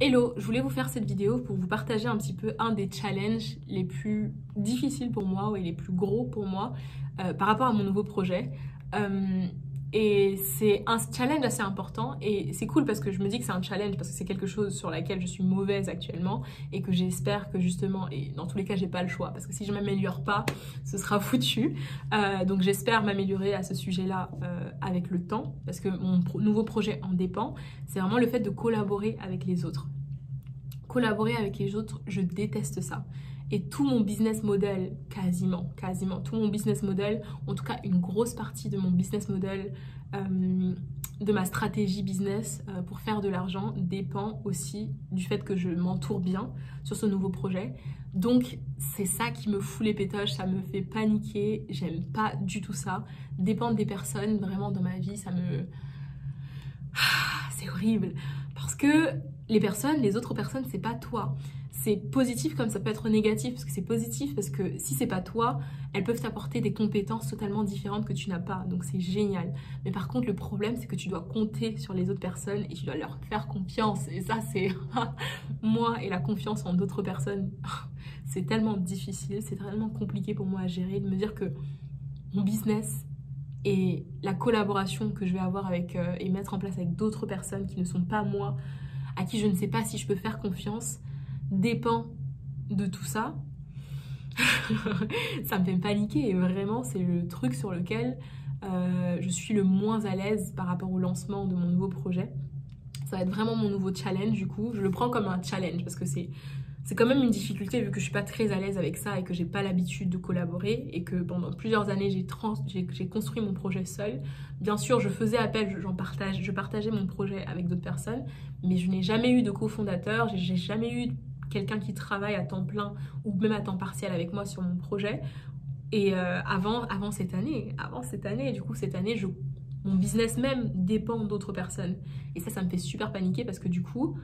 Hello, je voulais vous faire cette vidéo pour vous partager un petit peu un des challenges les plus difficiles pour moi et les plus gros pour moi par rapport à mon nouveau projet. Et c'est un challenge assez important et c'est cool parce que je me dis que c'est un challenge parce que c'est quelque chose sur laquelle je suis mauvaise actuellement et que j'espère que justement, et dans tous les cas j'ai pas le choix parce que si je m'améliore pas, ce sera foutu. Donc j'espère m'améliorer à ce sujet-là avec le temps parce que mon nouveau projet en dépend. C'est vraiment le fait de collaborer avec les autres. Collaborer avec les autres, je déteste ça. Et tout mon business model, quasiment, tout mon business model, en tout cas une grosse partie de mon business model, de ma stratégie business pour faire de l'argent dépend aussi du fait que je m'entoure bien sur ce nouveau projet. Donc c'est ça qui me fout les pétoches, ça me fait paniquer, j'aime pas du tout ça. Dépendre des personnes, vraiment dans ma vie, ça me... c'est horrible. Parce que les autres personnes, c'est pas toi. C'est positif comme ça peut être négatif, parce que c'est positif parce que si c'est pas toi, elles peuvent t'apporter des compétences totalement différentes que tu n'as pas, donc c'est génial. Mais par contre, le problème, c'est que tu dois compter sur les autres personnes et tu dois leur faire confiance. Et ça, c'est moi et la confiance en d'autres personnes, c'est tellement difficile, c'est tellement compliqué pour moi à gérer, de me dire que mon business et la collaboration que je vais avoir avec et mettre en place avec d'autres personnes qui ne sont pas moi, à qui je ne sais pas si je peux faire confiance, dépend de tout ça. Ça me fait paniquer et vraiment c'est le truc sur lequel je suis le moins à l'aise par rapport au lancement de mon nouveau projet. Ça va être vraiment mon nouveau challenge du coup. Je le prends comme un challenge parce que c'est quand même une difficulté vu que je suis pas très à l'aise avec ça et que j'ai pas l'habitude de collaborer et que pendant plusieurs années j'ai construit mon projet seule. Bien sûr, je faisais appel, je partageais mon projet avec d'autres personnes, mais je n'ai jamais eu de cofondateur, j'ai jamais eu quelqu'un qui travaille à temps plein ou même à temps partiel avec moi sur mon projet. Et avant cette année, du coup cette année, mon business même dépend d'autres personnes. Et ça me fait super paniquer parce que du coup,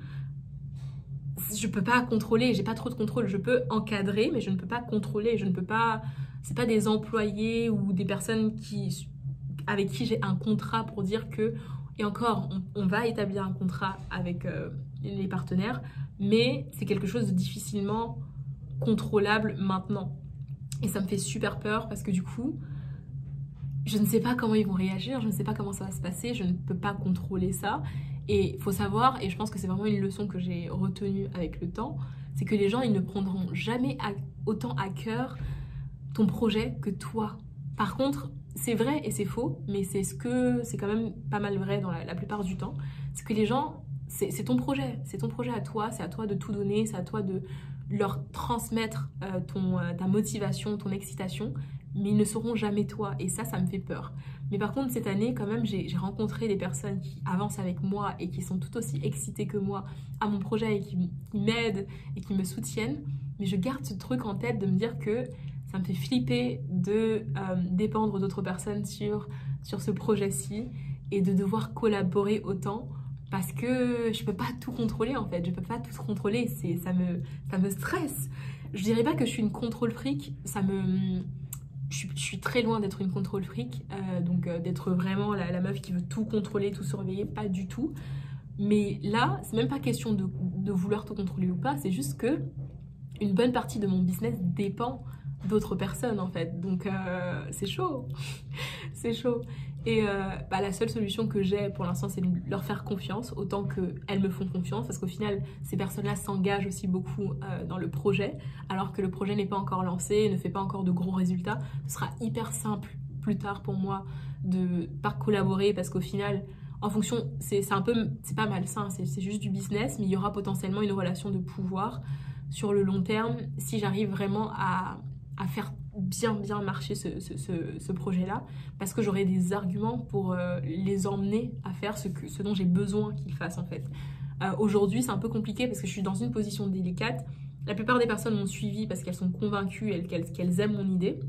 je peux pas contrôler, j'ai pas trop de contrôle. Je peux encadrer, mais je ne peux pas contrôler. Je ne peux pas. C'est pas des employés ou des personnes avec qui j'ai un contrat pour dire que. Et encore, on va établir un contrat avec les partenaires, mais c'est quelque chose de difficilement contrôlable maintenant. Et ça me fait super peur parce que du coup, je ne sais pas comment ils vont réagir, je ne sais pas comment ça va se passer, je ne peux pas contrôler ça. Et il faut savoir, et je pense que c'est vraiment une leçon que j'ai retenue avec le temps, c'est que les gens, ils ne prendront jamais autant à cœur ton projet que toi. Par contre, c'est vrai et c'est faux, mais c'est quand même pas mal vrai dans la plupart du temps. C'est que les gens, c'est ton projet à toi, c'est à toi de tout donner, c'est à toi de leur transmettre ta motivation, ton excitation, mais ils ne seront jamais toi et ça me fait peur. Mais par contre cette année quand même j'ai rencontré des personnes qui avancent avec moi et qui sont tout aussi excitées que moi à mon projet et qui m'aident et qui me soutiennent, mais je garde ce truc en tête de me dire que ça me fait flipper de dépendre d'autres personnes sur ce projet-ci et de devoir collaborer autant parce que je peux pas tout contrôler en fait, je peux pas tout contrôler, ça me stresse. Je dirais pas que je suis une contrôle freak, je suis très loin d'être une contrôle freak, donc d'être vraiment la meuf qui veut tout contrôler, tout surveiller, pas du tout. Mais là, c'est même pas question de vouloir tout contrôler ou pas, c'est juste que une bonne partie de mon business dépend d'autres personnes en fait, donc c'est chaud, c'est chaud. Et la seule solution que j'ai pour l'instant, c'est de leur faire confiance autant qu'elles me font confiance, parce qu'au final, ces personnes-là s'engagent aussi beaucoup dans le projet, alors que le projet n'est pas encore lancé, ne fait pas encore de gros résultats. Ce sera hyper simple plus tard pour moi de pas collaborer, parce qu'au final, en fonction, c'est pas malsain, c'est juste du business, mais il y aura potentiellement une relation de pouvoir sur le long terme si j'arrive vraiment à faire bien marcher ce projet-là, parce que j'aurai des arguments pour les emmener à faire ce dont j'ai besoin qu'ils fassent en fait. Aujourd'hui, c'est un peu compliqué parce que je suis dans une position délicate. La plupart des personnes m'ont suivi parce qu'elles sont convaincues, qu'elles aiment mon idée,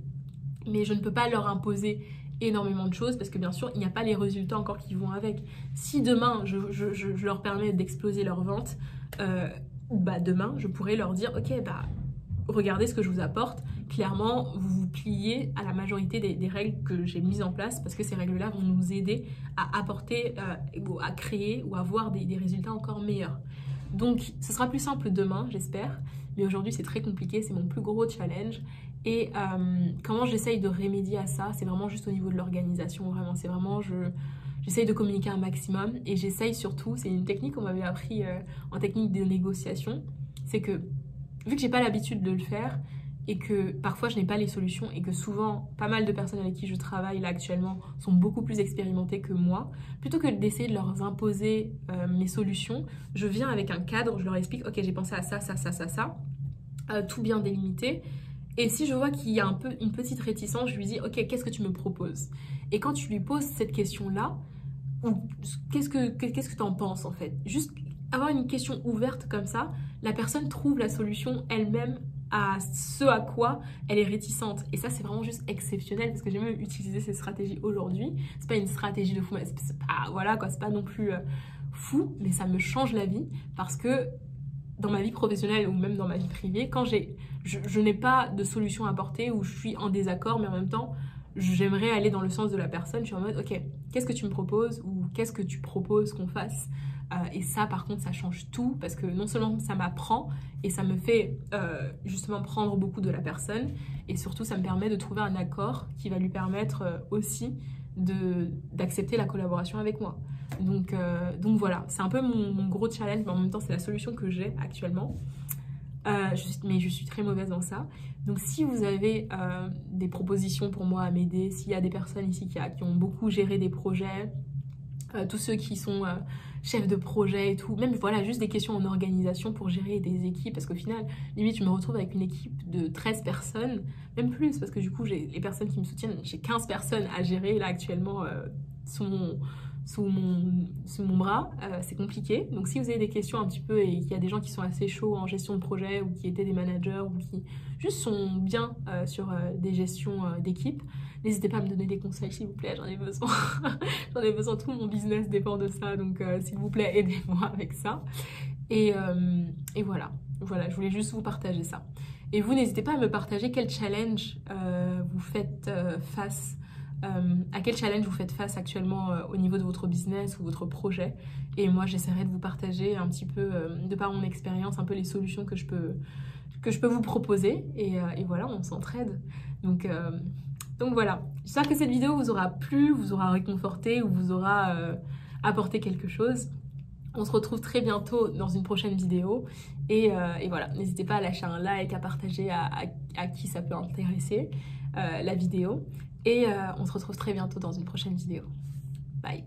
mais je ne peux pas leur imposer énormément de choses parce que bien sûr, il n'y a pas les résultats encore qui vont avec. Si demain, je leur permets d'exploser leur vente, demain, je pourrais leur dire « Ok, regardez ce que je vous apporte. Clairement, vous vous pliez à la majorité des règles que j'ai mises en place parce que ces règles-là vont nous aider à apporter, à créer ou à avoir des résultats encore meilleurs. » Donc ce sera plus simple demain, j'espère. Mais aujourd'hui, c'est très compliqué, c'est mon plus gros challenge. Et comment j'essaye de remédier à ça, c'est vraiment juste au niveau de l'organisation, vraiment. C'est vraiment, j'essaye de communiquer un maximum et j'essaye surtout, c'est une technique qu'on m'avait appris en technique de négociation, c'est que vu que j'ai pas l'habitude de le faire et que parfois je n'ai pas les solutions et que souvent pas mal de personnes avec qui je travaille là actuellement sont beaucoup plus expérimentées que moi, plutôt que d'essayer de leur imposer mes solutions, je viens avec un cadre, je leur explique ok j'ai pensé à ça, ça, ça, ça, ça, tout bien délimité. Et si je vois qu'il y a une petite réticence, je lui dis ok qu'est-ce que tu me proposes? Et quand tu lui poses cette question-là, ou qu'est-ce que tu en penses en fait? Juste avoir une question ouverte comme ça, la personne trouve la solution elle-même à ce à quoi elle est réticente. Et ça, c'est vraiment juste exceptionnel parce que j'ai même utilisé cette stratégie aujourd'hui. C'est pas une stratégie de fou, mais c'est pas, voilà quoi, c'est pas non plus fou, mais ça me change la vie parce que dans ma vie professionnelle ou même dans ma vie privée, quand je n'ai pas de solution à apporter ou je suis en désaccord, mais en même temps, j'aimerais aller dans le sens de la personne, je suis en mode, ok, qu'est-ce que tu me proposes ou qu'est-ce que tu proposes qu'on fasse? Et ça, par contre, ça change tout parce que non seulement ça m'apprend et ça me fait justement prendre beaucoup de la personne et surtout, ça me permet de trouver un accord qui va lui permettre aussi d'accepter la collaboration avec moi. Donc voilà, c'est un peu mon gros challenge, mais en même temps, c'est la solution que j'ai actuellement. Mais je suis très mauvaise dans ça. Donc si vous avez des propositions pour moi à m'aider, s'il y a des personnes ici qui ont beaucoup géré des projets, tous ceux qui sont chefs de projet et tout, même voilà, juste des questions en organisation pour gérer des équipes, parce qu'au final, limite, je me retrouve avec une équipe de 13 personnes, même plus, parce que du coup, j'ai les personnes qui me soutiennent, j'ai 15 personnes à gérer là actuellement sous mon bras, c'est compliqué. Donc si vous avez des questions un petit peu et qu'il y a des gens qui sont assez chauds en gestion de projet ou qui étaient des managers ou qui juste sont bien sur des gestions d'équipe, n'hésitez pas à me donner des conseils s'il vous plaît, j'en ai besoin. J'en ai besoin, tout mon business dépend de ça, donc s'il vous plaît aidez-moi avec ça. Et voilà, je voulais juste vous partager ça. Et vous n'hésitez pas à me partager quel challenge vous faites face à quel challenge vous faites face actuellement au niveau de votre business ou votre projet. Et moi, j'essaierai de vous partager un petit peu, de par mon expérience, un peu les solutions que je peux vous proposer. Et voilà, on s'entraide. Donc voilà, j'espère que cette vidéo vous aura plu, vous aura réconforté ou vous aura apporté quelque chose. On se retrouve très bientôt dans une prochaine vidéo. Et voilà, n'hésitez pas à lâcher un like, à partager à qui ça peut intéresser la vidéo. Et on se retrouve très bientôt dans une prochaine vidéo. Bye!